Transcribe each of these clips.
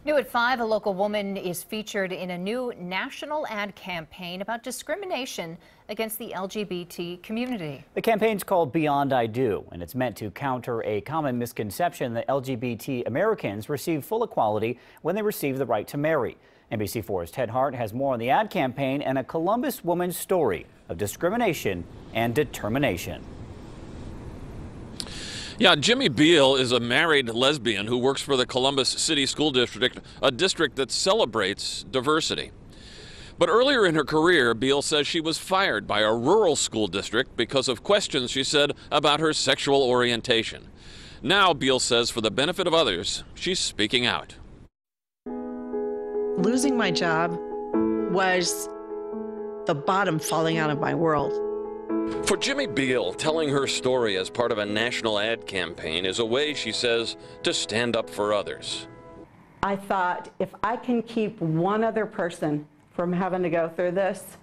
New at 5, a local woman is featured in a new national ad campaign about discrimination against the LGBT community. The campaign's called Beyond I Do, and it's meant to counter a common misconception that LGBT Americans receive full equality when they receive the right to marry. NBC4's Ted Hart has more on the ad campaign and a Columbus woman's story of discrimination and determination. Yeah, Jimmy Beal is a married lesbian who works for the Columbus City School District, a district that celebrates diversity. But earlier in her career, Beal says she was fired by a rural school district because of questions she said about her sexual orientation. Now, Beal says, for the benefit of others, she's speaking out. Losing my job was the bottom falling out of my world. For Jimmy Beal, telling her story as part of a national ad campaign is a way, she says, to stand up for others. I thought, if I can keep one other person from having to go through this,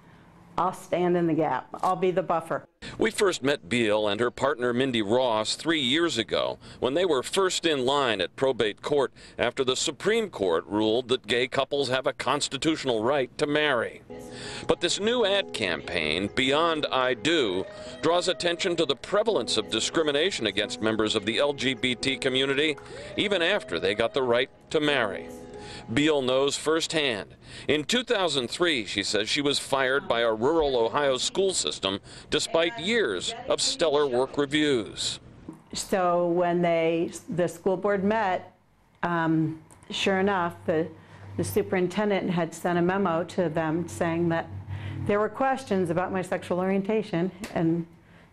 I'll stand in the gap. I'll be the buffer. We first met Beal and her partner Mindy Ross 3 years ago when they were first in line at probate court after the Supreme Court ruled that gay couples have a constitutional right to marry. But this new ad campaign, Beyond I Do, draws attention to the prevalence of discrimination against members of the LGBT community even after they got the right to marry. Beal knows firsthand. In 2003, she says she was fired by a rural Ohio school system despite years of stellar work reviews. So when the school board met, sure enough, the superintendent had sent a memo to them saying that there were questions about my sexual orientation, and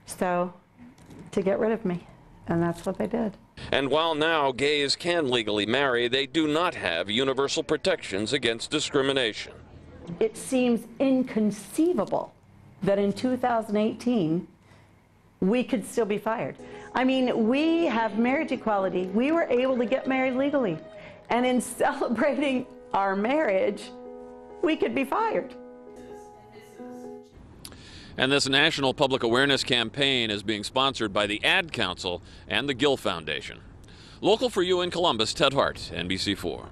so to get rid of me, and that's what they did. And while now gays can legally marry, they do not have universal protections against discrimination. It seems inconceivable that in 2018 we could still be fired. I mean, we have marriage equality. We were able to get married legally. And in celebrating our marriage, we could be fired. And this national public awareness campaign is being sponsored by the Ad Council and the Gill Foundation. Local for you in Columbus, Ted Hart, NBC4.